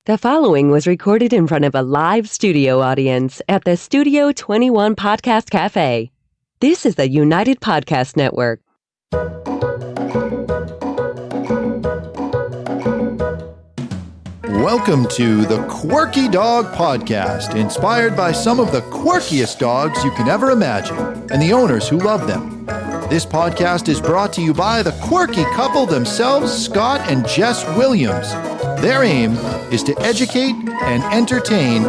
The following was recorded in front of a live studio audience at the Studio 21 Podcast Cafe. This is the United Podcast Network. Welcome to the Quirky Dog Podcast, inspired by some of the quirkiest dogs you can ever imagine and the owners who love them. This podcast is brought to you by the quirky couple themselves, Scott and Jess Williams. Their aim is to educate and entertain.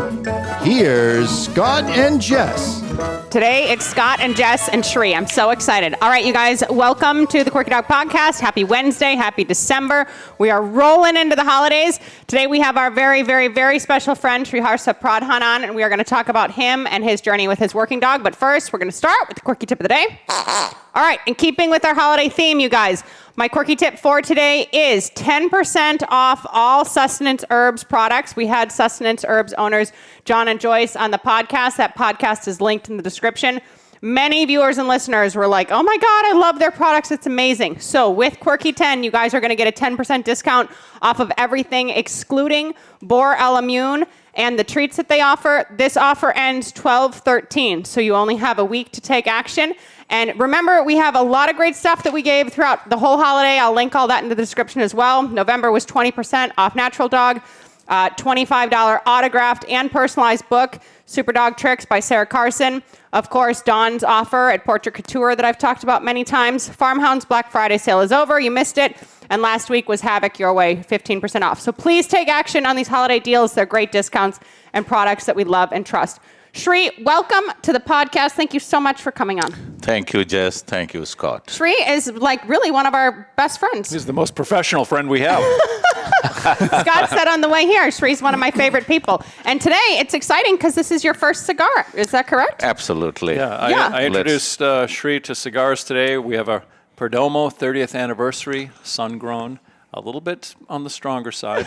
Here's Scott and Jess. Today, it's Scott and Jess and Shri. I'm so excited. All right, you guys, welcome to the Quirky Dog Podcast. Happy Wednesday. Happy December. We are rolling into the holidays. Today, we have our very, very, very special friend, Sriharsa Pradham on, and we are going to talk about him and his journey with his working dog. But first, we're going to start with the Quirky Tip of the Day. All right, in keeping with our holiday theme, you guys, my quirky tip for today is 10% off all Sustenance Herbs products. We had Sustenance Herbs owners John and Joyce on the podcast. That podcast is linked in the description. Many viewers and listeners were like, oh my God, I love their products. It's amazing. So with Quirky 10, you guys are going to get a 10% discount off of everything excluding Boar L Immune and the treats that they offer. This offer ends 12/13, so you only have a week to take action. And remember, we have a lot of great stuff that we gave throughout the whole holiday. I'll link all that into the description as well. November was 20% off Natural Dog, $25 autographed and personalized book, Super Dog Tricks by Sarah Carson. Of course, Dawn's offer at Portrait Couture that I've talked about many times. Hounds Black Friday sale is over. You missed it. And last week was Havoc Your Way, 15% off. So please take action on these holiday deals. They're great discounts and products that we love and trust. Shri, welcome to the podcast. Thank you so much for coming on. Thank you, Jess. Thank you, Scott. Shri is like really one of our best friends. He's the most professional friend we have. Scott said on the way here, Shri's one of my favorite people. And today it's exciting because this is your first cigar. Is that correct? Absolutely. I introduced Shri to cigars today. We have a Perdomo 30th anniversary, sun-grown, a little bit on the stronger side.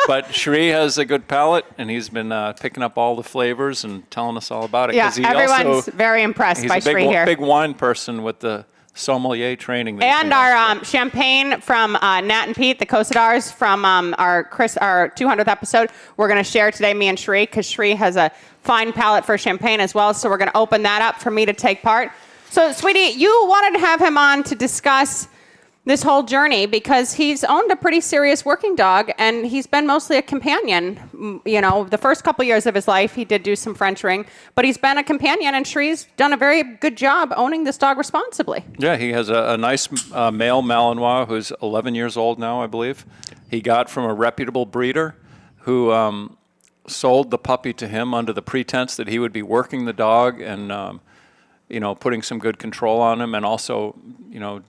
But Shri has a good palate, and he's been picking up all the flavors and telling us all about it. Yeah, everyone's very impressed by Shri here. He's a big wine person with the sommelier training. And our champagne from Nat and Pete, the Cosadars from our 200th episode, we're going to share today, me and Shri, because Shri has a fine palate for champagne as well. So we're going to open that up for me to take part. So, sweetie, you wanted to have him on to discuss this whole journey because he's owned a pretty serious working dog and he's been mostly a companion. You know, the first couple years of his life, he did do some French ring, but he's been a companion and Shri's done a very good job owning this dog responsibly. Yeah, he has a nice male Malinois who's 11 years old now, I believe. He got from a reputable breeder who sold the puppy to him under the pretense that he would be working the dog and putting some good control on him and also,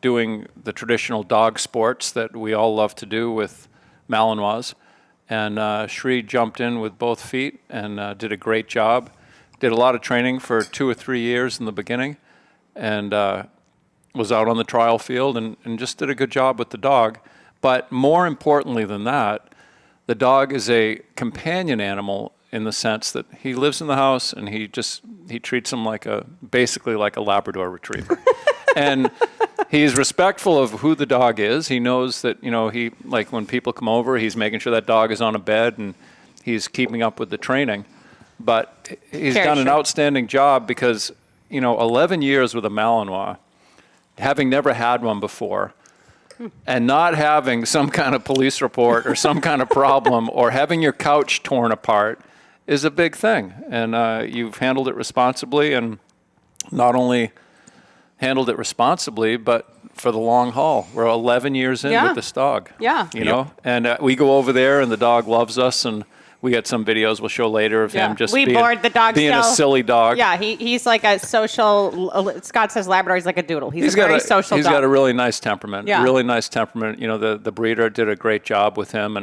doing the traditional dog sports that we all love to do with Malinois. And Shri jumped in with both feet and did a great job. Did a lot of training for 2 or 3 years in the beginning and was out on the trial field and just did a good job with the dog. But more importantly than that, the dog is a companion animal in the sense that he lives in the house and he treats him basically like a Labrador retriever. And he's respectful of who the dog is. He knows that, when people come over, he's making sure that dog is on a bed and he's keeping up with the training. But he's done an outstanding job because, 11 years with a Malinois, having never had one before, and not having some kind of police report or some kind of problem or having your couch torn apart is a big thing. And you've handled it responsibly, and not only handled it responsibly, but for the long haul. We're 11 years in with this dog. Yeah. And we go over there and the dog loves us, and we got some videos we'll show later of him just being a silly dog. Yeah, he's like a social, Scott says Labrador, he's like a doodle. He's a very social dog. He's got a really nice temperament. Yeah. Really nice temperament. The breeder did a great job with him.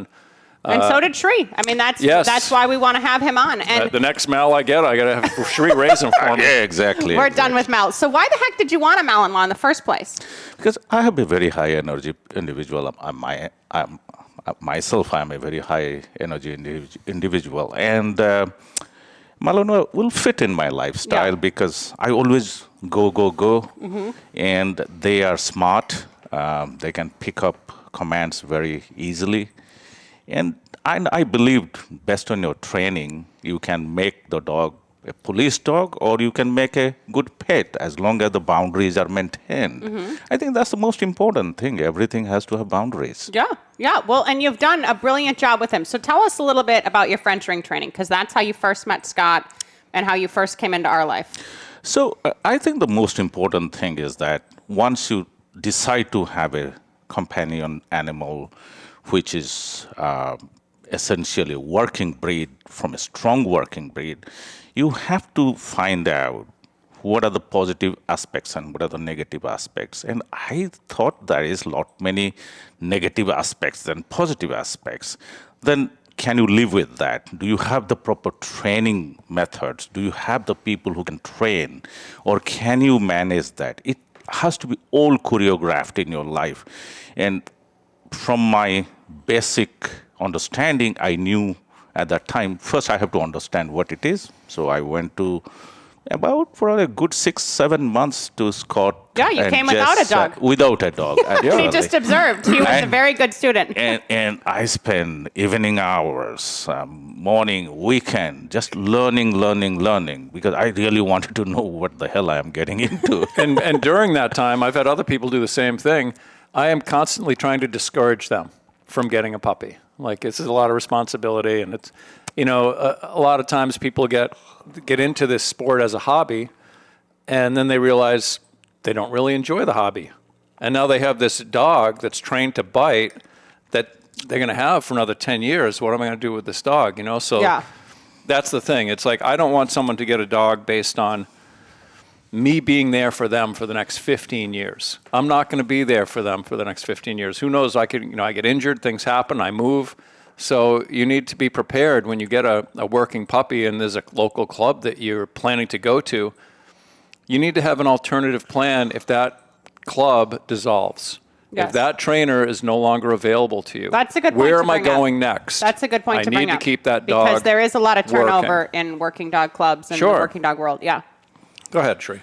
And so did Shri. I mean, that's why we want to have him on. And the next Mal I get, I got to have Shri raise him for me. Yeah, exactly. We're done with Mal. So why the heck did you want a Malinois in the first place? Because I have a very high energy individual. Myself, I'm a very high energy individual. And Malinois will fit in my lifestyle because I always go. Mm-hmm. And they are smart. They can pick up commands very easily. And I believed based on your training, you can make the dog a police dog or you can make a good pet as long as the boundaries are maintained. I think that's the most important thing. Everything has to have boundaries. Yeah. Well, and you've done a brilliant job with him. So tell us a little bit about your French ring training, because that's how you first met Scott and how you first came into our life. So I think the most important thing is that once you decide to have a companion animal, which is essentially a working breed from a strong working breed, you have to find out what are the positive aspects and what are the negative aspects. And I thought there is a lot many negative aspects than positive aspects. Then can you live with that? Do you have the proper training methods? Do you have the people who can train? Or can you manage that? It has to be all choreographed in your life. And from my basic understanding, I knew at that time, first I have to understand what it is. So I went to about for a good 6-7 months to Scott. Yeah, you came without a dog. Without a dog. He just observed. He was a very good student. And I spent evening hours, morning, weekend, just learning, because I really wanted to know what the hell I am getting into. And during that time, I've had other people do the same thing. I am constantly trying to discourage them from getting a puppy. Like, this is a lot of responsibility, and it's, a lot of times people get into this sport as a hobby, and then they realize they don't really enjoy the hobby. And now they have this dog that's trained to bite that they're going to have for another 10 years. What am I going to do with this dog? So that's the thing. It's like, I don't want someone to get a dog based on me being there for them for the next 15 years. I'm not going to be there for them for the next 15 years. Who knows? I get injured, things happen, I move. So you need to be prepared when you get a working puppy and there's a local club that you're planning to go to. You need to have an alternative plan if that club dissolves. Yes. If that trainer is no longer available to you. That's a good point. Where to am I bring up. going next? That's a good point to bring up. I need to keep that dog because there is a lot of turnover working. in working dog clubs and the working dog world. Yeah. Go ahead, Sri.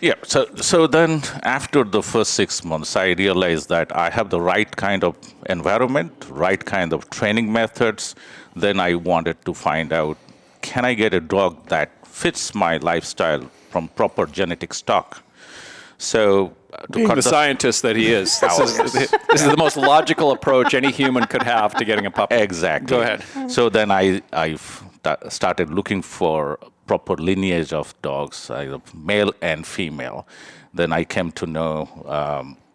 Yeah, so then after the first 6 months, I realized that I have the right kind of environment, right kind of training methods. Then I wanted to find out, can I get a dog that fits my lifestyle from proper genetic stock? So being the scientist that he is, this is the most logical approach any human could have to getting a puppy. Exactly. Go ahead. So then I started looking for proper lineage of dogs, either male and female. Then I came to know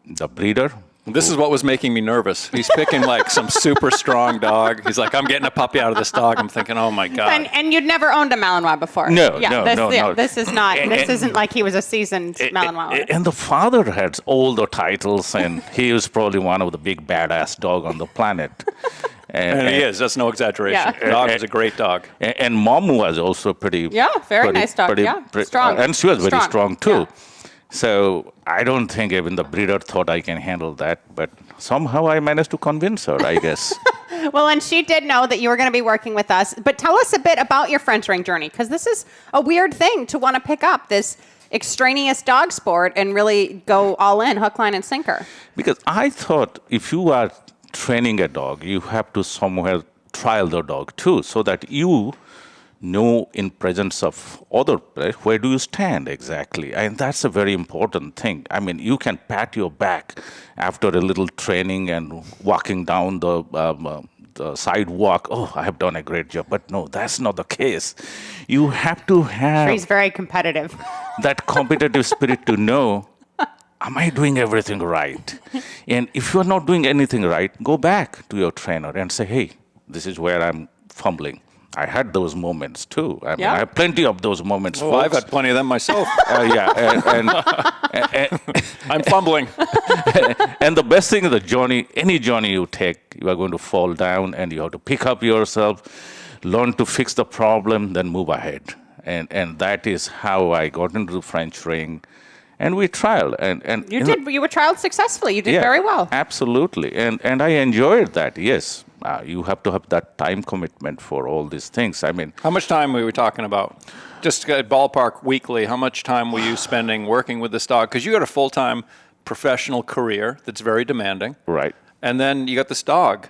the breeder. This is what was making me nervous. He's picking like some super strong dog. He's like, I'm getting a puppy out of this dog. I'm thinking, oh my God. And you'd never owned a Malinois before. No. This is not. This isn't like he was a seasoned Malinois. And the father had all the titles, and he was probably one of the big badass dog on the planet. And he is. That's no exaggeration. Yeah. Dog is a great dog. And mom was also pretty. Yeah, very nice dog. Strong. And she was very strong too. Yeah. So I don't think even the breeder thought I can handle that, but somehow I managed to convince her, I guess. Well, and she did know that you were going to be working with us. But tell us a bit about your French ring journey, because this is a weird thing to want to pick up, this extraneous dog sport, and really go all in, hook, line, and sinker. Because I thought if you are training a dog, you have to somewhere trial the dog too, so that you know in presence of other, where do you stand exactly? And that's a very important thing. I mean, you can pat your back after a little training and walking down the sidewalk. Oh, I have done a great job. But no, that's not the case. You have to have... She's very competitive. ...that competitive spirit to know, am I doing everything right? And if you're not doing anything right, go back to your trainer and say, hey, this is where I'm fumbling. I had those moments too. I mean, I have plenty of those moments. Oh, I've had plenty of them myself. And I'm fumbling. And the best thing is the journey, any journey you take, you are going to fall down and you have to pick up yourself, learn to fix the problem, then move ahead. And that is how I got into the French ring. And we trialed. And you were trialed successfully. You did very well. Absolutely. And I enjoyed that, yes. You have to have that time commitment for all these things. I mean, how much time were we talking about? Just ballpark weekly, how much time were you spending working with this dog? Because you got a full-time professional career that's very demanding. Right. And then you got this dog.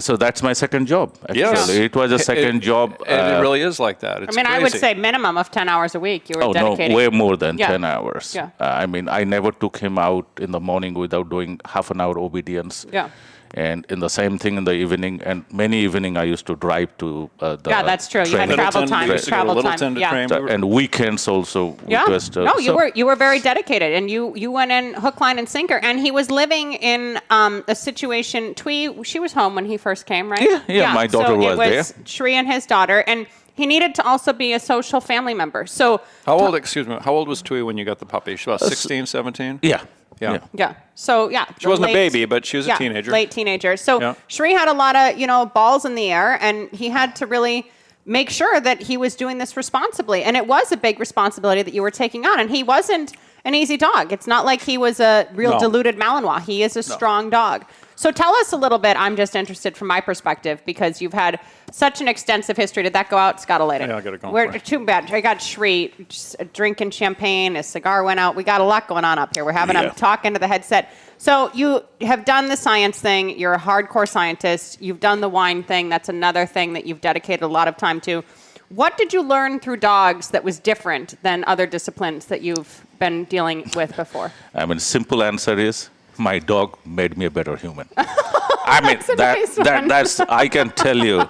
So that's my second job. Actually. Yes. It was a second job. And it really is like that. It's I would crazy. say minimum of 10 hours a week you were Oh, dedicating. no, way more than Yeah. 10 hours. Yeah. I never took him out in the morning without doing half an hour obedience. Yeah. And in the same thing in the evening, and many evening I used to drive to the Yeah, that's true. You had training. travel Littleton, time. we used to go to Travel Littleton time. to Yeah. train. We were- And weekends also. Yeah. Just, No, you so- were very dedicated, and you went in hook, line, and sinker. And he was living in a situation. Twee, she was home when he first came, right? Yeah, my daughter so was it was there. Shri and his daughter, and he needed to also be a social family member. So How old was Tui when you got the puppy? She was about 16, 17? Yeah. Yeah. yeah, so yeah, She wasn't a baby, but she was a teenager. late teenager. So Yeah. Shri had a lot of balls in the air, and he had to really make sure that he was doing this responsibly. And it was a big responsibility that you were taking on. And he wasn't an easy dog. It's not like he was a real No. diluted Malinois. He is a strong dog. So tell us a little bit. I'm just interested from my perspective because you've had such an extensive history. Did that go out? Scott will Yeah, I got it going We're for you. too bad. I got Shri just drinking champagne. A cigar went out. We got a lot going on up here. We're having him talk into the headset. So you have done the science thing. You're a hardcore scientist. You've done the wine thing. That's another thing that you've dedicated a lot of time to. What did you learn through dogs that was different than other disciplines that you've been dealing with before? Simple answer is my dog made me a better human. That's I can tell you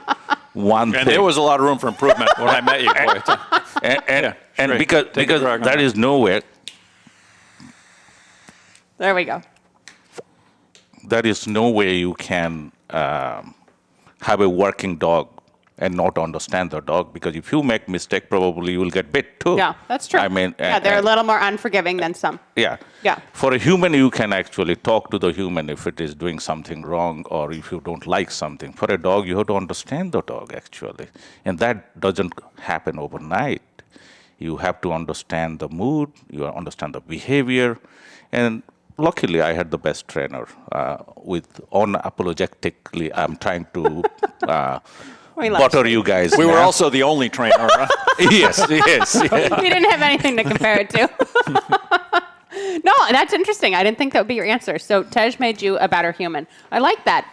one And thing. there was a lot of room for improvement when I met you. Boy. and Shri, because take a drag on there that. is nowhere There we go. there is no way you can have a working dog and not understand the dog, because if you make mistake, probably you will get bit too. Yeah, that's true. They're a little more unforgiving than some. Yeah. Yeah. For a human, you can actually talk to the human if it is doing something wrong or if you don't like something. For a dog, you have to understand the dog, actually. And that doesn't happen overnight. You have to understand the mood, you understand the behavior. And luckily, I had the best trainer with unapologetically, I'm trying to We love butter you guys. We were now. also the only trainer. Right? yes. We didn't have anything to compare it to. No, that's interesting. I didn't think that would be your answer. So Tej made you a better human. I like that.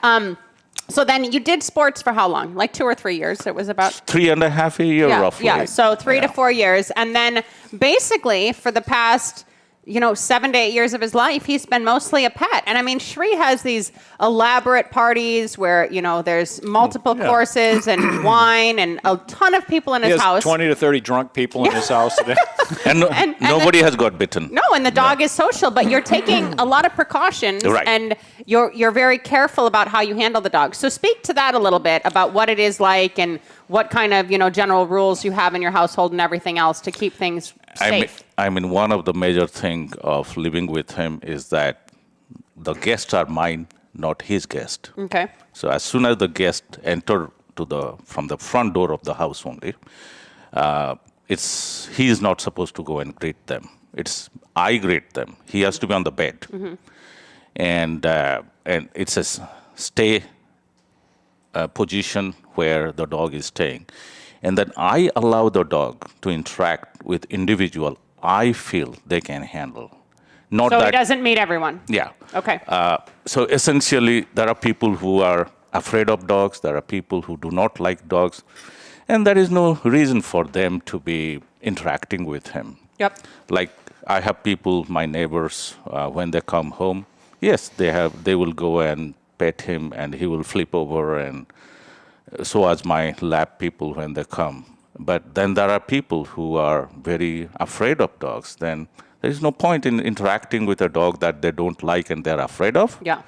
So then you did sports for how long? Like 2 or 3 years. It was about 3.5 years roughly. Yeah, so 3 to 4 years. And then basically for the past 7 to 8 years of his life, he's been mostly a pet. And Shri has these elaborate parties where, there's multiple courses and wine and a ton of people in He his has house. 20 to 30 drunk people in his house today. And, And nobody has got bitten. No, and the dog is social, but you're taking a lot of precautions, Right. and you're very careful about how you handle the dog. So speak to that a little bit about what it is like and what kind of general rules you have in your household and everything else to keep things safe. One of the major thing of living with him is that the guests are mine, not his guest. Okay. So as soon as the guest enter from the front door of the house only, he is not supposed to go and greet them. It's I greet them. He has to be on the bed, and it's a stay position where the dog is staying, and then I allow the dog to interact with individual I feel they can handle. Not So that he doesn't meet everyone. yeah. Okay. So essentially, there are people who are afraid of dogs. There are people who do not like dogs, and there is no reason for them to be interacting with him. Yep. Like I have people, my neighbors, when they come home, yes, they will go and pet him, and he will flip over, and so as my lab people when they come. But then there are people who are very afraid of dogs. Then there is no point in interacting with a dog that they don't like and they're afraid of. Yeah.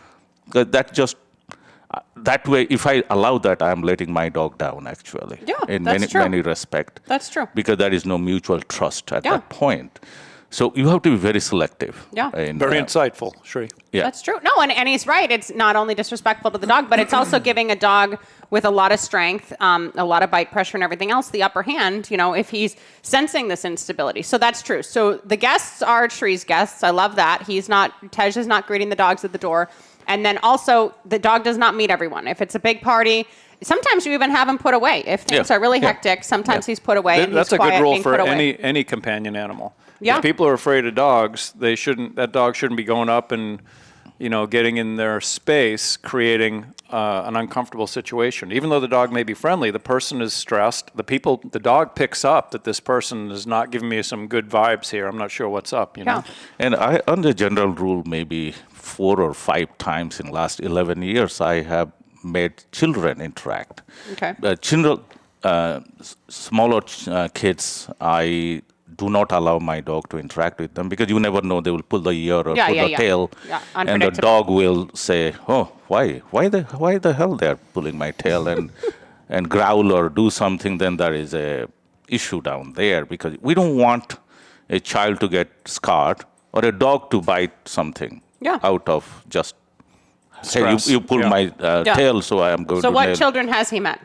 That way, if I allow that, I'm letting my dog down, actually. Yeah, in that's true. many respects. That's true. Because there is no mutual trust at Yeah. that point. So you have to be very selective. Yeah. Very insightful, Shri. Yeah. That's true. No, and he's right. It's not only disrespectful to the dog, but it's also giving a dog with a lot of strength, a lot of bite pressure and everything else, the upper hand, if he's sensing this instability. So that's true. So the guests are Shri's guests. I love that. Tej is not greeting the dogs at the door. And then also the dog does not meet everyone. If it's a big party, sometimes you even have him put away. If things are really hectic, sometimes he's put away. And That's he's a good quiet rule being for put away. any companion animal. Yeah. If people are afraid of dogs, that dog shouldn't be going up and getting in their space, creating an uncomfortable situation. Even though the dog may be friendly, the person is stressed. The dog picks up that this person is not giving me some good vibes here. I'm not sure what's up, know? And I, under general rule, maybe 4 or 5 times in the last 11 years, I have made children interact. Okay. Children, smaller kids, I do not allow my dog to interact with them because you never know, they will pull the ear or pull the tail, and the dog will say, "Oh, why the hell they're pulling my tail," and growl or do something. Then there is a issue down there because we don't want a child to get scarred or a dog to bite something out of just hey, you pull my tail, so I am going to. So what children has he met?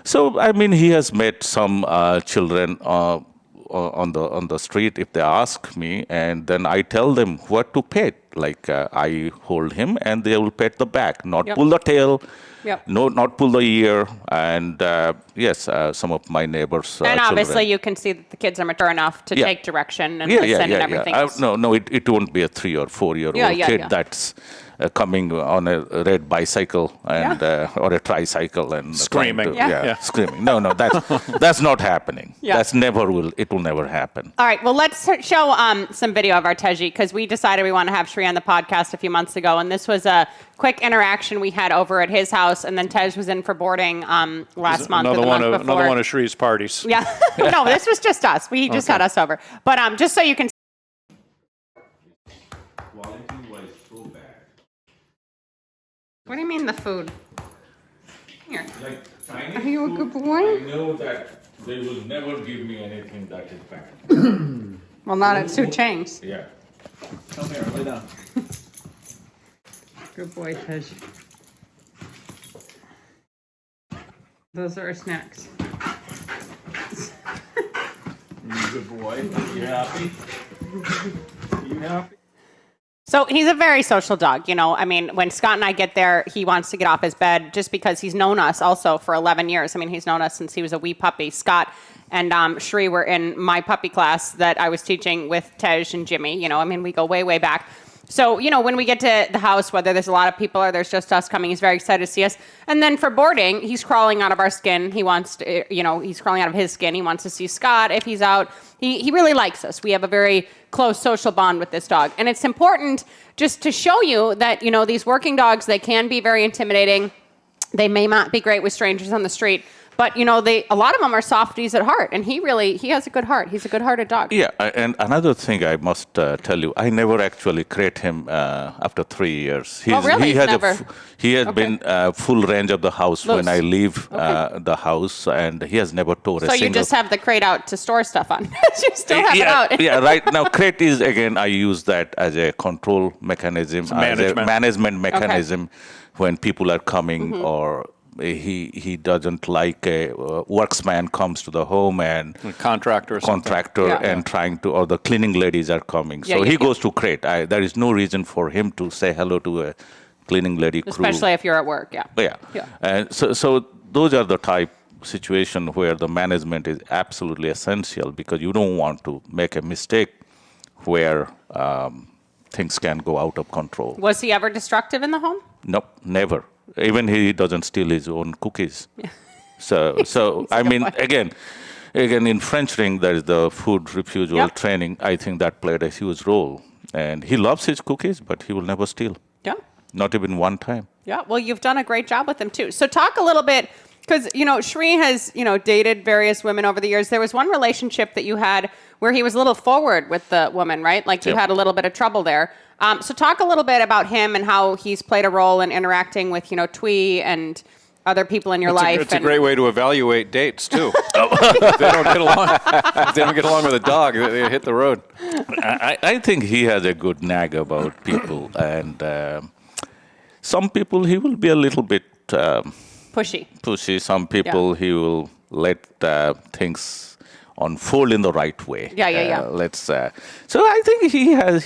So I mean, he has met some children on the street if they ask me, and then I tell them what to pet. Like I hold him, and they will pet the back, not pull the tail, not pull the ear, and yes, some of my neighbors. And obviously, children. you can see that the kids are mature enough to take direction and listen and everything. No, it won't be a 3 or 4 year old kid that's coming on a red bicycle and or a tricycle and screaming. Screaming. No, that's not happening. It will never happen. All right. Well, let's show some video of our Teji because we decided we want to have Sri on the podcast a few months ago, and this was a quick interaction we had over at his house, and then Tej was in for boarding last month or the month before. Another one of Sri's parties. Yeah. No, this was just us. He just had us over. But just so you can. What do you mean the food? Here. Like, Chinese Are you a good boy? I know that they will never give me anything that is bad. Well, not at Su Chang's. Yeah. Come here, lay down. Good boy, Tej. Those are our snacks. Good boy. You happy? You happy? So he's a very social dog, I mean, when Scott and I get there, he wants to get off his bed just because he's known us also for 11 years. I mean, he's known us since he was a wee puppy. Scott and Shri were in my puppy class that I was teaching with Tej and Jimmy. I mean, we go way, way back. So, when we get to the house, whether there's a lot of people or there's just us coming, he's very excited to see us. And then for boarding, he's crawling out of our skin. He wants to, he's crawling out of his skin. He wants to see Scott if he's out. He really likes us. We have a very close social bond with this dog. And it's important just to show you that, these working dogs, they can be very intimidating. They may not be great with strangers on the street. But, a lot of them are softies at heart, and he has a good heart. He's a good-hearted dog. Yeah, and another thing I must tell you, I never actually crate him after 3 years. Really? He has been full range of the house when I leave the house, and he has never tore a single... So you just have the crate out to store stuff on. You still have it out. Yeah, right. Now, crate is, again, I use that as a control mechanism, as a management mechanism when people are coming or... He doesn't like a worksman comes to the home and contractor and trying to, or the cleaning ladies are coming. So he goes to crate. There is no reason for him to say hello to a cleaning lady crew. Especially if you're at work, Yeah. And so those are the type situation where the management is absolutely essential because you don't want to make a mistake where things can go out of control. Was he ever destructive in the home? Nope, never. Even he doesn't steal his own cookies. Yeah. So I mean, again, in French ring, there is the food refusal training. I think that played a huge role. And he loves his cookies, but he will never steal. Yeah. Not even one time. Yeah. Well, you've done a great job with him too. So talk a little bit, because Shri has dated various women over the years. There was one relationship that you had where he was a little forward with the woman, right? Like you had a little bit of trouble there. So talk a little bit about him and how he's played a role in interacting with, Twee and other people in your life. It's a great way to evaluate dates, too. If they don't get along with a dog, they hit the road. I think he has a good nag about people. And some people, he will be a little bit... pushy. Some people, he will let things... unfold in the right way. So I think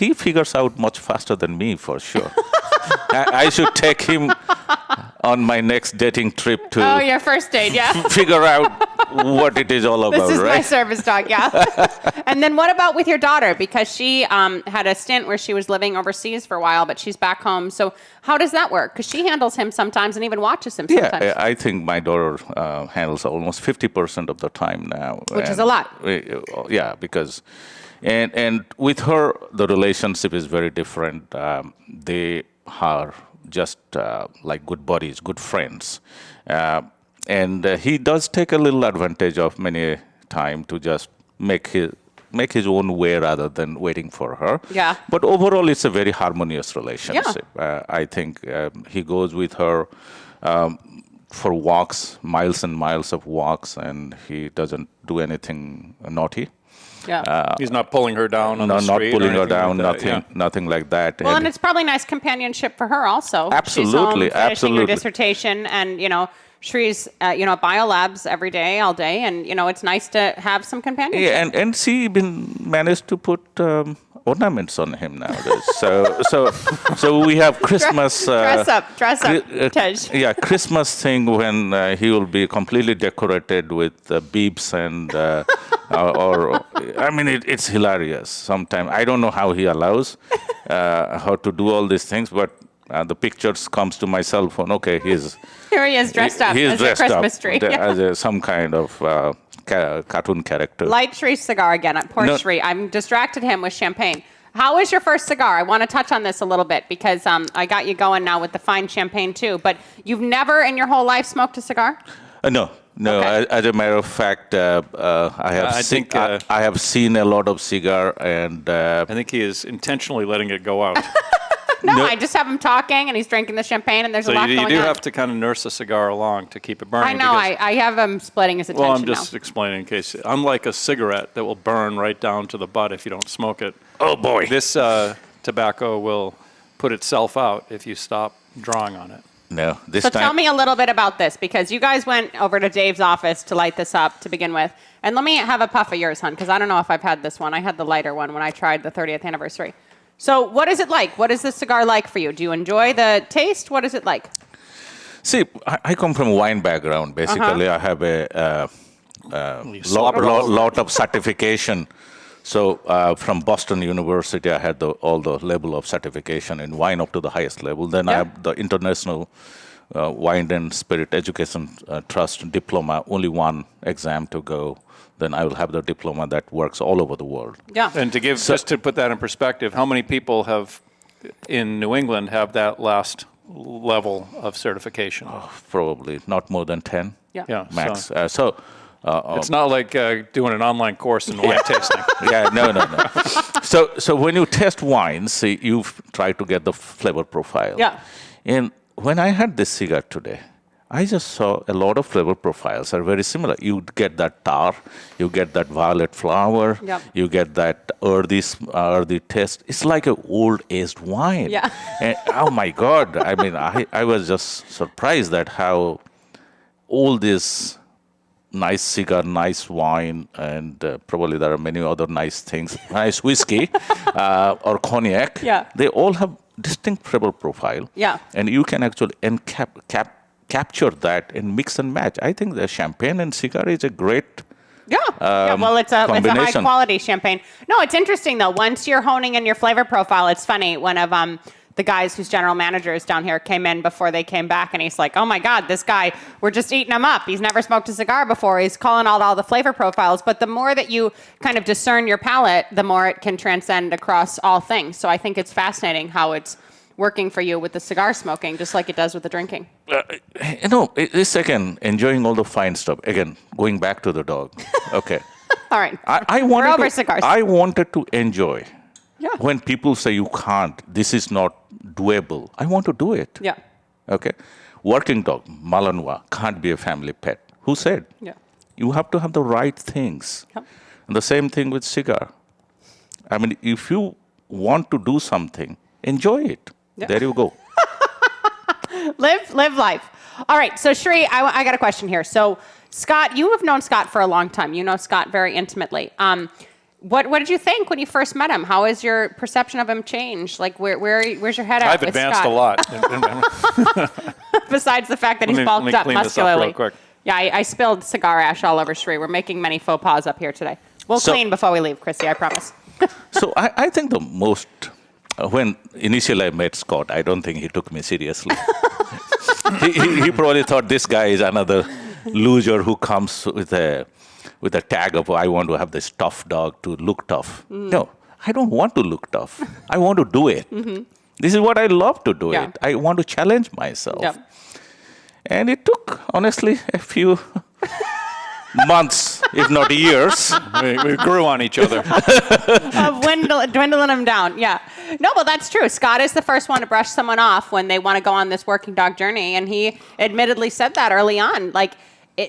he figures out much faster than me for sure. I should take him on my next dating trip to Oh, your first date, yeah. figure out what it is all about, This is right? my service dog, yeah. And then what about with your daughter? Because she had a stint where she was living overseas for a while, but she's back home. So how does that work? Because she handles him sometimes and even watches him sometimes. Yeah, I think my daughter handles almost 50% of the time now. Which is a lot. Yeah, because, and with her, the relationship is very different. They are just like good buddies, good friends. And he does take a little advantage of many time to just make his own way rather than waiting for her. Yeah. But overall, it's a very harmonious relationship. I think he goes with her for walks, miles and miles of walks, and he doesn't do anything naughty. Yeah. He's not pulling her down on the Not street. pulling her or anything down, like that. nothing like that. Well, and it's probably nice companionship for her also. She's home Absolutely, finishing her absolutely. dissertation, and Shree's at biolabs every day, all day, and it's nice to have some companionship. Yeah, and she even managed to put ornaments on him nowadays. So we have Christmas. Dress up, Tej. Yeah, Christmas thing when he will be completely decorated with beeps and or I mean it's hilarious. Sometimes I don't know how he allows her to do all these things, but the pictures comes to my cell phone. Okay, Here he is dressed up as a Christmas tree. As some kind of cartoon character. Light Shree's cigar again. Poor No. Shree. I'm distracted him with champagne. How was your first cigar? I want to touch on this a little bit because I got you going now with the fine champagne too. But you've never in your whole life smoked a cigar? No. Okay. As a matter of fact, I have seen a lot of cigar, and I think he is intentionally letting it go out. No, I just have him talking and he's drinking the champagne and there's a lot going on. So you do have to kind of nurse a cigar along to keep it burning. I know. I have him splitting his attention Well, I'm just explaining in case. Unlike a cigarette that will burn right down to the butt if you don't smoke it. Oh boy! This tobacco will put itself out if you stop drawing on it. No, this So time. tell me a little bit about this because you guys went over to Dave's office to light this up to begin with. And let me have a puff of yours, hon, because I don't know if I've had this one. I had the lighter one when I tried the 30th anniversary. So what is it like? What is this cigar like for you? Do you enjoy the taste? What is it like? See, I come from a wine background. Basically, I have a lot of certification. So from Boston University, I had all the level of certification in wine up to the highest level. Then I have the International Wine and Spirit Education Trust diploma, only one exam to go. Then I will have the diploma that works all over the world. Yeah. And to give, just to put that in perspective, how many people in New England have that last level of certification? Probably not more than 10 Yeah. max. It's not like doing an online course in wine tasting. Yeah, no. So when you test wines, you try to get the flavor profile. Yeah. And when I had this cigar today, I just saw a lot of flavor profiles are very similar. You get that tar, you get that violet flower, you get that earthy taste. It's like an old-aged wine. Yeah. And, oh my God! I mean, I was just surprised at how all this nice cigar, nice wine, and probably there are many other nice things, nice whiskey or cognac. Yeah. They all have distinct flavor profile. Yeah. And you can actually capture that and mix and match. I think the champagne and cigar is a great Well, it's a combination. high quality champagne. No, it's interesting though. Once you're honing in your flavor profile, it's funny. One of the guys who's general managers down here came in before they came back, and he's like, "Oh my God, this guy, we're just eating him up. He's never smoked a cigar before. He's calling out all the flavor profiles." But the more that you kind of discern your palate, the more it can transcend across all things. So I think it's fascinating how it's working for you with the cigar smoking, just like it does with the drinking. It's again enjoying all the fine stuff. Again, going back to the dog. Okay. All right. We're over cigars. I wanted to enjoy. Yeah. When people say you can't, this is not doable, I want to do it. Yeah. Okay. Working dog, Malinois, can't be a family pet. Who said? Yeah. You have to have the right things. Yep. And the same thing with cigar. I mean, if you want to do something, enjoy it. Yeah. There you go. Live life. All right. So Sri, I got a question here. So Scott, you have known Scott for a long time. You know Scott very intimately. What did you think when you first met him? How has your perception of him changed? Like, where's your head at I've with advanced Scott? a lot. besides the fact that he's Let bulked me up clean this up real muscularly. quick. Yeah, I spilled cigar ash all over Sri. We're making many faux pas up here today. We'll clean before we leave, Chrissy, I promise. So I think the most, when initially I met Scott, I don't think he took me seriously. he probably thought this guy is another loser who comes with a tag of, I want to have this tough dog to look tough. No, I don't want to look tough. I want to do it. This is what I love to do it. I want to challenge myself. Yep. And it took, honestly, a few months, if not years. We grew on each other. Of dwindling them down. Yeah. No, well, that's true. Scott is the first one to brush someone off when they want to go on this working dog journey. And he admittedly said that early on. Like,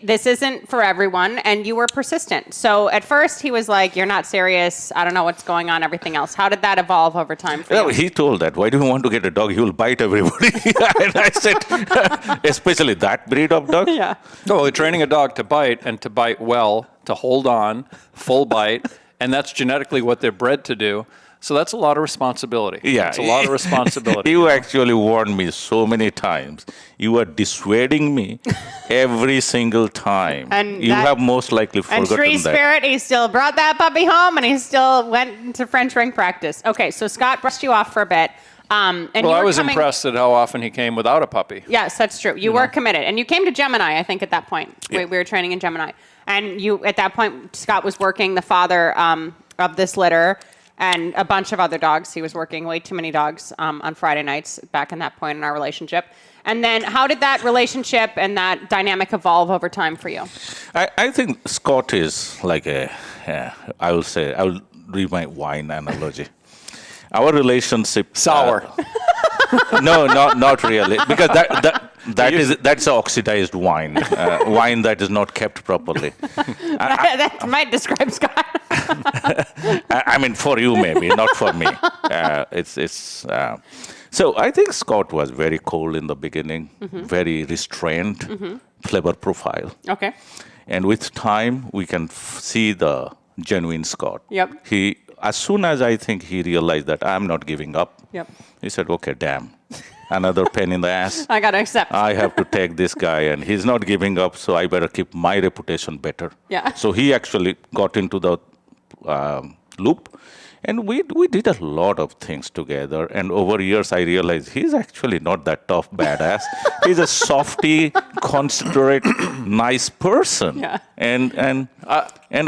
this isn't for everyone. And you were persistent. So at first he was like, you're not serious. I don't know what's going on, everything else. How did that evolve over time for you? He told that, why do you want to get a dog? He will bite everybody. And I said, especially that breed of dog. Yeah. No, training a dog to bite and to bite well, to hold on, full bite, and that's genetically what they're bred to do. So that's a lot of responsibility. Yeah. It's a lot of responsibility. You actually warned me so many times. You were dissuading me every single time. And you have most likely forgotten And Shree's that. spirit, he still brought that puppy home and he still went to French ring practice. Okay, so Scott brushed you off for a bit. And Well, I was impressed at how often he came without a puppy. Yes, that's true. You were committed. And you came to Gemini, I think, at that point. Yeah. We were training in Gemini. And you, at that point, Scott was working the father of this litter and a bunch of other dogs. He was working way too many dogs on Friday nights back in that point in our relationship. And then how did that relationship and that dynamic evolve over time for you? I think Scott is like I will read my wine analogy. Our relationship... Sour. No, not really. Because that's oxidized wine. Wine that is not kept properly. That might describe Scott. I mean, for you maybe, not for me. So I think Scott was very cold in the beginning, very restrained, clever profile. Okay. And with time, we can see the genuine Scott. Yep. As soon as I think he realized that I'm not giving up, Yep. he said, okay, damn, another pain in the ass. I got to accept. I have to take this guy, and he's not giving up, so I better keep my reputation better. Yeah. So he actually got into the loop, and we did a lot of things together. And over years, I realized he's actually not that tough badass. He's a softy, considerate, nice person. Yeah. And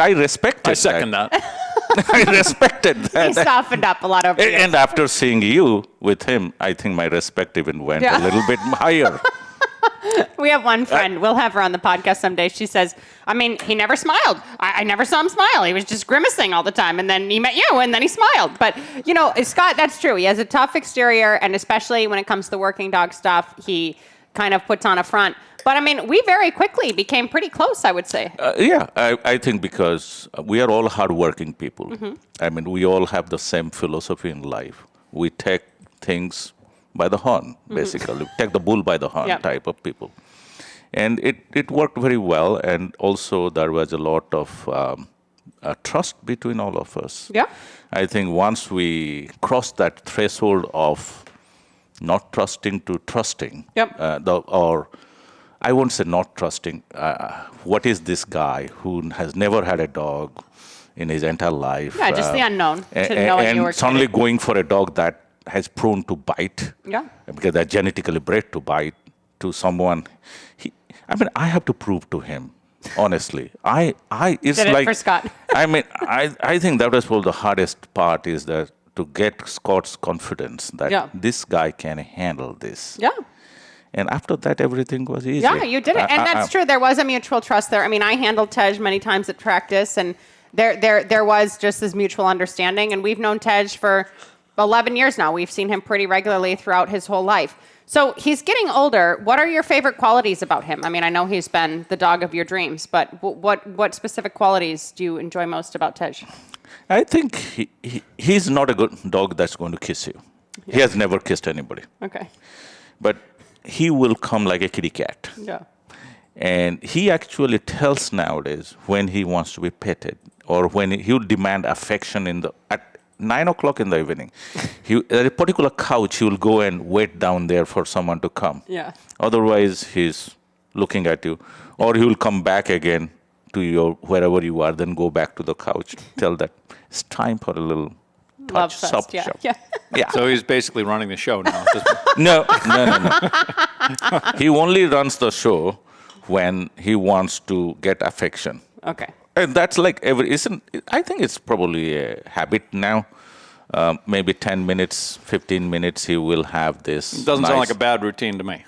I respected I second that. I respected that. He softened up a lot over the years. And after seeing you with him, I think my respect even went Yeah. a little bit higher. We have one friend. We'll have her on the podcast someday. She says, I mean, he never smiled. I never saw him smile. He was just grimacing all the time. And then he met you, and then he smiled. But, you know, Scott, that's true. He has a tough exterior, and especially when it comes to working dog stuff, he kind of puts on a front. But, I mean, we very quickly became pretty close, I would say. I think because we are all hardworking people. I mean, we all have the same philosophy in life. We take things by the horn, basically. Take the bull by the horn type of people. And it worked very well. And also there was a lot of trust between all of us. Yeah. I think once we crossed that threshold of not trusting to trusting, or I won't say not trusting, what is this guy who has never had a dog in his entire life? Yeah, just the unknown. To knowing you were and suddenly going for a dog that has prone to bite, because they're genetically bred to bite, to someone. I have to prove to him, honestly. It's Did it like for Scott. I think that was probably the hardest part, is that to get Scott's confidence that this guy can handle this. Yeah. And after that, everything was easy. Yeah, you did it. And that's true. There was a mutual trust there. I mean, I handled Tej many times at practice, and there was just this mutual understanding. And we've known Tej for 11 years now. We've seen him pretty regularly throughout his whole life. So he's getting older. What are your favorite qualities about him? I mean, I know he's been the dog of your dreams, but what specific qualities do you enjoy most about Tej? I think he's not a good dog that's going to kiss you. Yeah. He has never kissed anybody. Okay. But he will come like a kitty cat. Yeah. And he actually tells nowadays when he wants to be petted, or when he'll demand affection 9 o'clock in the evening. At a particular couch, he will go and wait down there for someone to come. Yeah. Otherwise, he's looking at you. Or he will come back again to your wherever you are, then go back to the couch, tell that it's time for a little Love touch, fest, soft yeah. show. Yeah. Yeah. So he's basically running the show now. No. He only runs the show when he wants to get affection. Okay. And that's like I think it's probably a habit now. Maybe 10 minutes, 15 minutes, he will have this. Doesn't sound like a bad routine to me.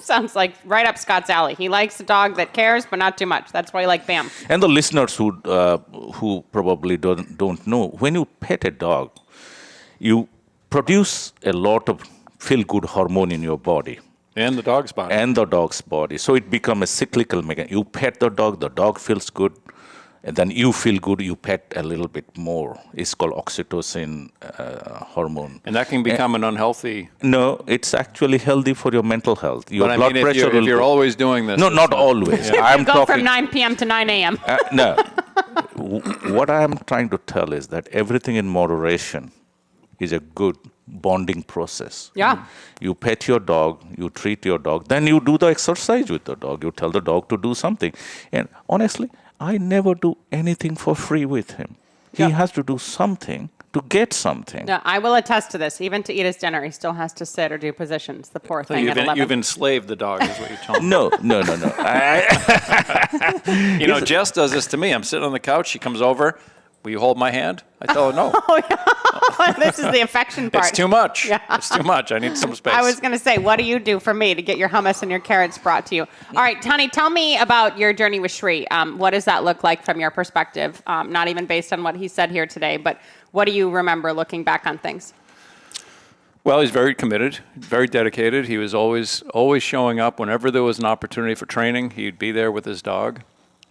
Sounds like right up Scott's alley. He likes a dog that cares, but not too much. That's why you like Bam. And the listeners who probably don't know, when you pet a dog, you produce a lot of feel-good hormone in your body. And the dog's body. So it becomes a cyclical mechanism. You pet the dog feels good, and then you feel good, you pet a little bit more. It's called oxytocin hormone. And that can become an unhealthy... No, it's actually healthy for your mental health. Your blood pressure if you're always doing this... No, not always. Yeah. I'm go talking, from 9 p.m. to 9 a.m. No. What I am trying to tell is that everything in moderation is a good bonding process. Yeah. You pet your dog, you treat your dog, then you do the exercise with the dog. You tell the dog to do something. And honestly, I never do anything for free with him. Yeah. He has to do something to get something. No, I will attest to this. Even to eat his dinner, he still has to sit or do positions. The poor So thing at 11. you've enslaved the dog, is what you're telling me. No. You know, Jess does this to me. I'm sitting on the couch. She comes over. Will you hold my hand? I tell her no. This is the affection part. It's too much. Yeah. It's too much. I need some space. I was going to say, what do you do for me to get your hummus and your carrots brought to you? All right, Tani, tell me about your journey with Shri. What does that look like from your perspective? Not even based on what he said here today, but what do you remember looking back on things? Well, he's very committed, very dedicated. He was always showing up whenever there was an opportunity for training. He'd be there with his dog.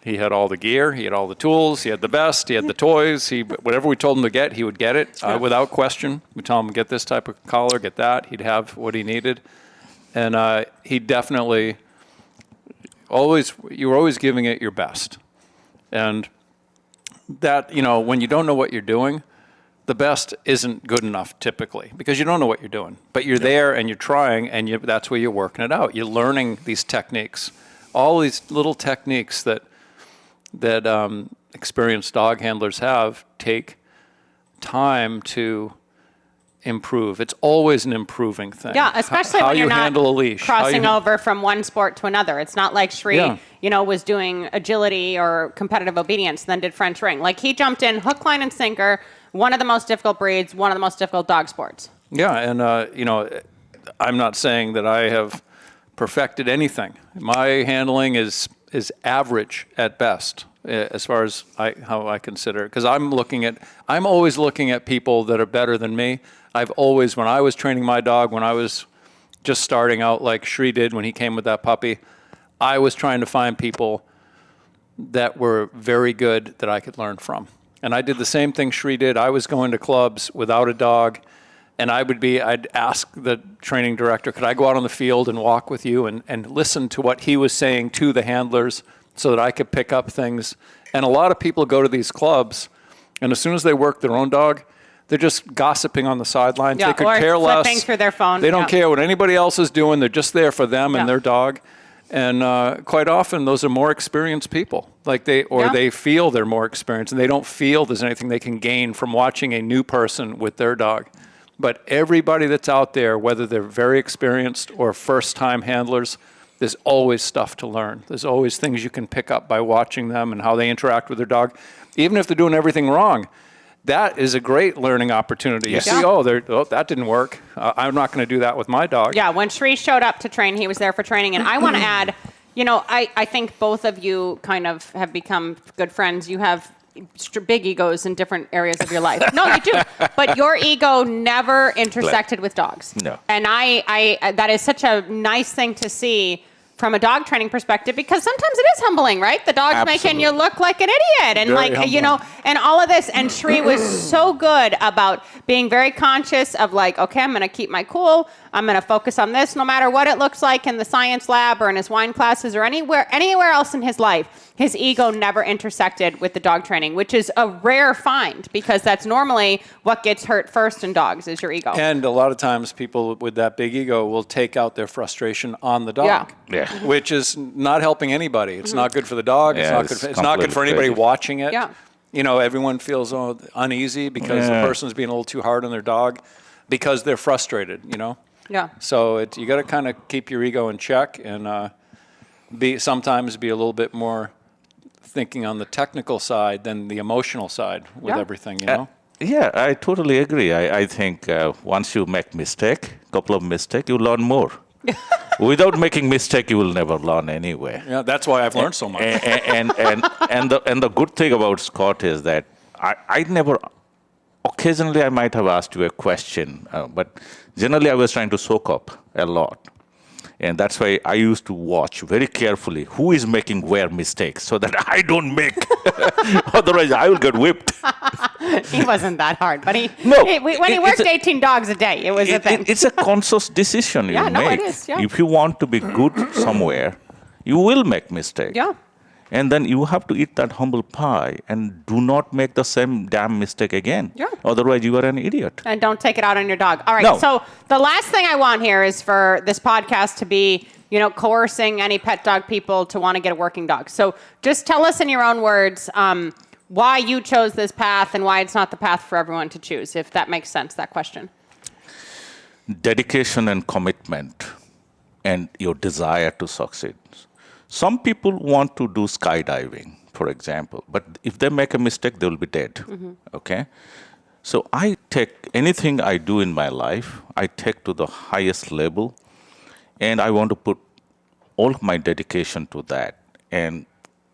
He had all the gear, he had all the tools, he had the best, he had the toys. Whatever we told him to get, he would get it without question. We tell him, get this type of collar, get that. He'd have what he needed. And he definitely you were always giving it your best. And that, when you don't know what you're doing, the best isn't good enough typically because you don't know what you're doing. But you're there and you're trying and that's where you're working it out. You're learning these techniques, all these little techniques that experienced dog handlers take time to improve. It's always an improving thing. Yeah, especially how when you're you not handle a leash, crossing over from one sport to another. It's not like Shri, was doing agility or competitive obedience and then did French ring. Like he jumped in hook, line, and sinker, one of the most difficult breeds, one of the most difficult dog sports. Yeah, and I'm not saying that I have perfected anything. My handling is average at best, as far as how I consider it. Because I'm always looking at people that are better than me. When I was training my dog, when I was just starting out like Shri did when he came with that puppy, I was trying to find people that were very good that I could learn from. And I did the same thing Shri did. I was going to clubs without a dog, and I'd ask the training director, could I go out on the field and walk with you and listen to what he was saying to the handlers so that I could pick up things. And a lot of people go to these clubs, and as soon as they work their own dog, they're just gossiping on the sidelines. Yeah, they could or care less. flipping through their phone. They don't care what anybody else is doing. They're just there for them and their dog. And quite often, those are more experienced people. They feel they're more experienced, and they don't feel there's anything they can gain from watching a new person with their dog. But everybody that's out there, whether they're very experienced or first-time handlers, there's always stuff to learn. There's always things you can pick up by watching them and how they interact with their dog. Even if they're doing everything wrong, that is a great learning opportunity. Yes. You see, that didn't work. I'm not going to do that with my dog. Yeah, when Shri showed up to train, he was there for training. And I want to add, I think both of you kind of have become good friends. You have big egos in different areas of your life. No, you do. But your ego never intersected with dogs. No. And I that is such a nice thing to see from a dog training perspective, because sometimes it is humbling, right? The dog's making you look like an idiot. And Very humbling. and all of this. And Shri was so good about being very conscious of like, okay, I'm going to keep my cool. I'm going to focus on this no matter what it looks like in the science lab or in his wine classes or anywhere else in his life. His ego never intersected with the dog training, which is a rare find because that's normally what gets hurt first in dogs is your ego. And a lot of times people with that big ego will take out their frustration on the dog, which is not helping anybody. It's not good for the dog. It's not good for anybody watching it. Yeah. You know, everyone feels uneasy because the person's being a little too hard on their dog because they're frustrated, you know? Yeah. So you got to kind of keep your ego in check and sometimes be a little bit more thinking on the technical side than the emotional side with everything, you know? Yeah, I totally agree. I think once you make couple of mistakes, you learn more. Without making mistake, you will never learn anyway. Yeah, that's why I've learned so much. And the good thing about Scott is that I never. Occasionally, I might have asked you a question, but generally, I was trying to soak up a lot. And that's why I used to watch very carefully who is making where mistakes so that I don't make. Otherwise, I will get whipped. He wasn't that hard, but when he worked 18 dogs a day, it was a thing. It's a conscious decision you make. It is, yeah. If you want to be good somewhere, you will make mistakes. Yeah. And then you have to eat that humble pie and do not make the same damn mistake again. Yeah. Otherwise, you are an idiot. And don't take it out on your dog. All right. No. So the last thing I want here is for this podcast to be, coercing any pet dog people to want to get a working dog. So just tell us in your own words why you chose this path and why it's not the path for everyone to choose, if that makes sense, that question. Dedication and commitment and your desire to succeed. Some people want to do skydiving, for example, but if they make a mistake, they will be dead. Mm-hmm. Okay? So I take anything I do in my life, I take to the highest level, and I want to put all of my dedication to that. And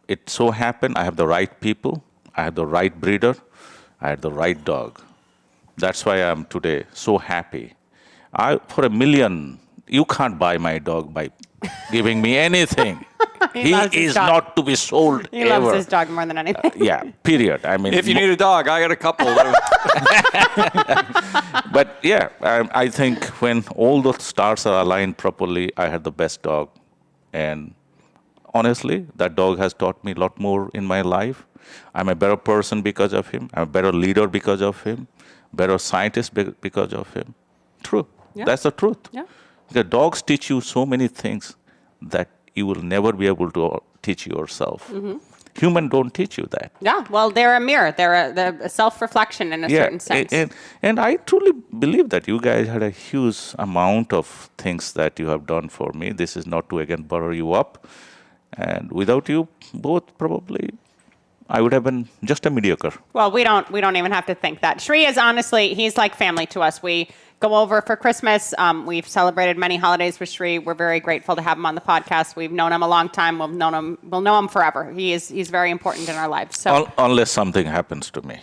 it so happened I have the right people, I have the right breeder, I have the right dog. That's why I'm today so happy. For $1 million, you can't buy my dog by giving me anything. He is not to be sold He ever. loves his dog more than anything. Period. I mean, if you need a dog, I got a couple. But I think when all the stars are aligned properly, I had the best dog. And honestly, that dog has taught me a lot more in my life. I'm a better person because of him. I'm a better leader because of him. Better scientist because of him. True. Yeah. That's the truth. Yeah. The dogs teach you so many things that you will never be able to teach yourself. Mm-hmm. Humans don't teach you that. Yeah, well, they're a mirror. They're a self-reflection in a certain sense. And I truly believe that you guys had a huge amount of things that you have done for me. This is not to, again, butter you up. And without you both, probably, I would have been just a mediocre. Well, we don't even have to think that. Shri is honestly, he's like family to us. We go over for Christmas. We've celebrated many holidays with Shri. We're very grateful to have him on the podcast. We've known him a long time. We'll know him forever. He's very important in our lives. So unless something happens to me,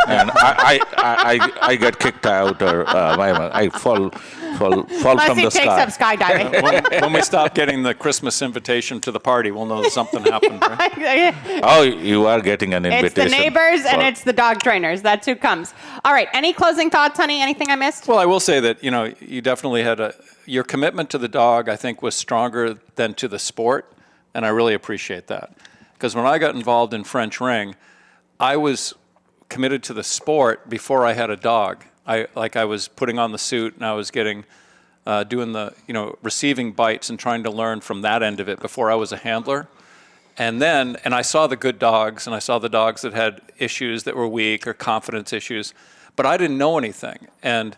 and I get kicked out or I fall from the sky. Unless he takes up skydiving. When we stop getting the Christmas invitation to the party, we'll know that something happened. Right? Oh, you are getting an invitation. It's the neighbors and it's the dog trainers. That's who comes. All right. Any closing thoughts, honey? Anything I missed? Well, I will say that, you definitely had your commitment to the dog, I think, was stronger than to the sport, and I really appreciate that. Because when I got involved in French Ring, I was committed to the sport before I had a dog. I was putting on the suit and I was doing the, receiving bites and trying to learn from that end of it before I was a handler. And I saw the good dogs and I saw the dogs that had issues that were weak or confidence issues, but I didn't know anything. And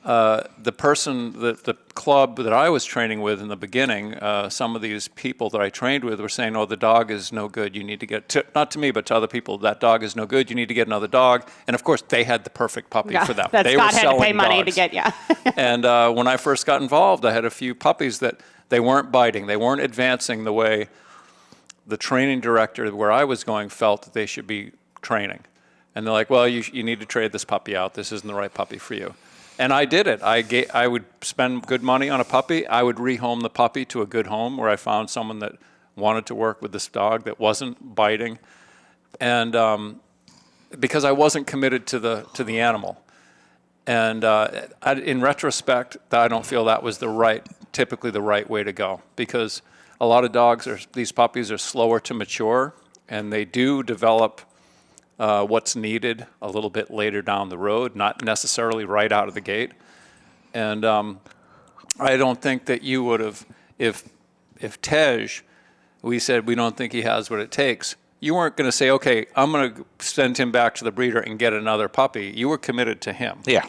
the club that I was training with in the beginning, some of these people that I trained with were saying, "Oh, the dog is no good. You need to not to me, but to other people. That dog is no good. You need to get another dog." And of course, they had the perfect puppy for them. That they Scott were had to pay selling money dogs. to get, yeah. And when I first got involved, I had a few puppies that they weren't biting, they weren't advancing the way the training director where I was going felt that they should be training. And they're like, "Well, you need to trade this puppy out. This isn't the right puppy for you." And I did it. I would spend good money on a puppy. I would rehome the puppy to a good home where I found someone that wanted to work with this dog that wasn't biting. And because I wasn't committed to the animal. And in retrospect, I don't feel that was typically the right way to go, because a lot of these puppies are slower to mature, and they do develop what's needed a little bit later down the road, not necessarily right out of the gate. And I don't think that you would have, if Tej, we said we don't think he has what it takes, you weren't going to say, okay, I'm going to send him back to the breeder and get another puppy. You were committed to him. Yeah.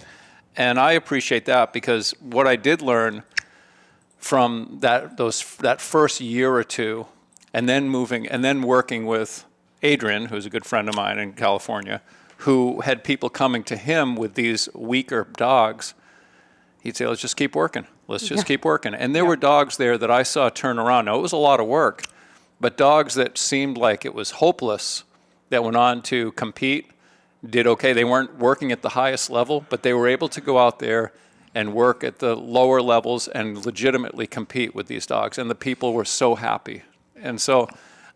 And I appreciate that, because what I did learn from that first year or two, and then working with Adrian, who's a good friend of mine in California, who had people coming to him with these weaker dogs, he'd say, let's just keep working. Let's just keep working. And there were dogs there that I saw turn around. Now, it was a lot of work, but dogs that seemed like it was hopeless, that went on to compete, did okay. They weren't working at the highest level, but they were able to go out there and work at the lower levels and legitimately compete with these dogs. And the people were so happy. And so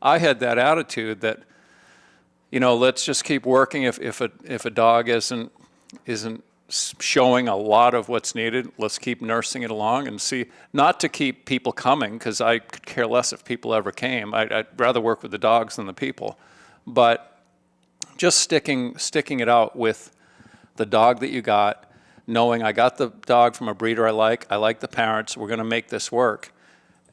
I had that attitude that, let's just keep working. If a dog isn't showing a lot of what's needed, let's keep nursing it along and see, not to keep people coming, because I could care less if people ever came. I'd rather work with the dogs than the people. But just sticking it out with the dog that you got, knowing I got the dog from a breeder I like the parents, we're going to make this work.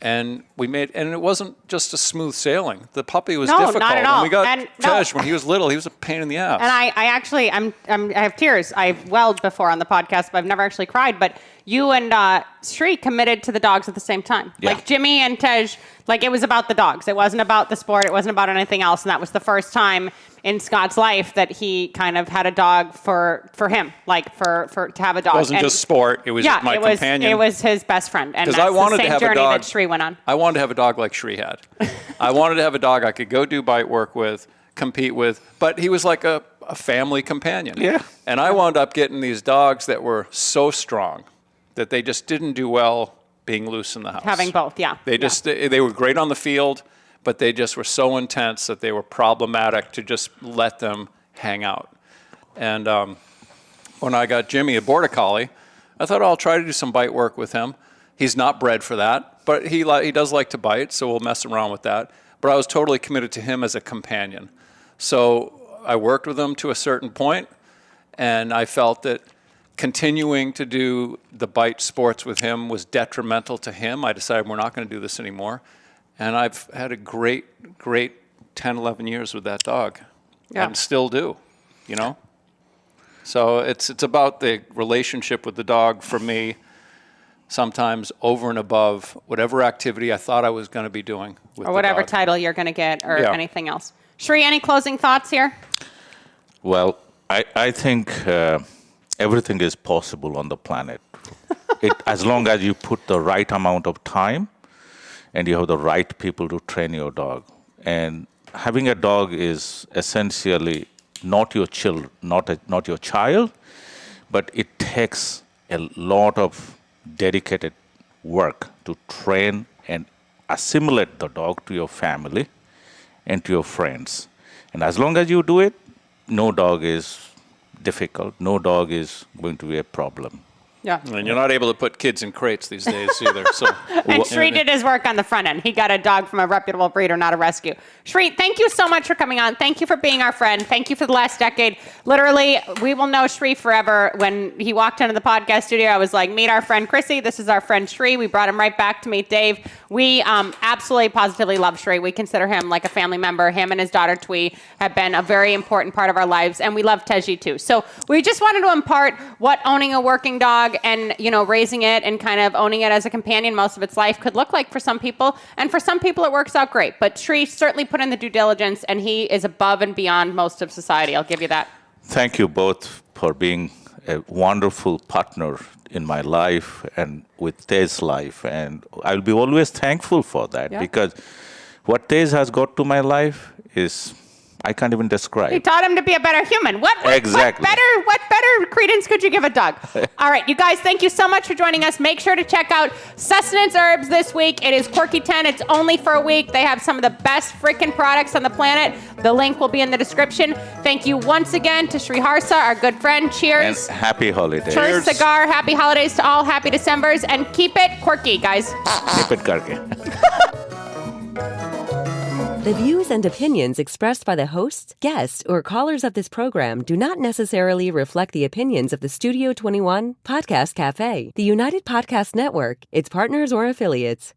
And it wasn't just a smooth sailing. The puppy was difficult. Not at all. When we got Tej, when he was little, he was a pain in the ass. And I have tears. I've welled before on the podcast, but I've never actually cried. But you and Sri committed to the dogs at the same time. Yeah. Like Jimmy and Tej, it was about the dogs. It wasn't about the sport. It wasn't about anything else. And that was the first time in Scott's life that he kind of had a dog for him, to have a dog. It wasn't just sport. It was my companion. It was his best friend. And that's I wanted the to same have journey a dog, that Sri went on. I wanted to have a dog like Sri had. I wanted to have a dog I could go do bite work with, compete with, but he was like a family companion. Yeah. And I wound up getting these dogs that were so strong that they just didn't do well being loose in the house. Having both, yeah. They were great on the field, but they just were so intense that they were problematic to just let them hang out. And when I got Jimmy, a Border Collie, I thought, I'll try to do some bite work with him. He's not bred for that, but he does like to bite, so we'll mess around with that. But I was totally committed to him as a companion. So I worked with him to a certain point, and I felt that continuing to do the bite sports with him was detrimental to him. I decided we're not going to do this anymore. And I've had a great 10, 11 years with that dog. Yeah. And still do, So it's about the relationship with the dog for me, sometimes over and above whatever activity I thought I was going to be doing with or whatever the dog. title you're going to get, or anything else. Sri, any closing thoughts here? Well, I think everything is possible on the planet. As long as you put the right amount of time and you have the right people to train your dog. And having a dog is essentially not your child, but it takes a lot of dedicated work to train and assimilate the dog to your family and to your friends. And as long as you do it, no dog is difficult. No dog is going to be a problem. Yeah. And you're not able to put kids in crates these days either. So. And Sri did his work on the front end. He got a dog from a reputable breeder, not a rescue. Sri, thank you so much for coming on. Thank you for being our friend. Thank you for the last decade. Literally, we will know Sri forever. When he walked into the podcast studio, I was like, meet our friend Chrissy. This is our friend Sri. We brought him right back to meet Dave. We absolutely, positively love Sri. We consider him like a family member. Him and his daughter Twee have been a very important part of our lives, and we love Teji too. So we just wanted to impart what owning a working dog and raising it and kind of owning it as a companion most of its life could look like for some people. And for some people, it works out great. But Sri certainly put in the due diligence, and he is above and beyond most of society. I'll give you that. Thank you both for being a wonderful partner in my life and with Tej's life. And I'll be always thankful for that, because what Tej has got to my life is I can't even He describe. taught him to be a better human. Exactly. What better credence could you give a dog? All right, you guys, thank you so much for joining us. Make sure to check out Sustenance Herbs this week. It is Quirky 10. It's only for a week. They have some of the best freaking products on the planet. The link will be in the description. Thank you once again to Sriharsa, our good friend. And Cheers. happy holidays. First cigar. Happy holidays to all. Happy Decembers. And keep it quirky, guys. Keep it quirky. The views and opinions expressed by the hosts, guests, or callers of this program do not necessarily reflect the opinions of the Studio 21 Podcast Cafe, the United Podcast Network, its partners, or affiliates.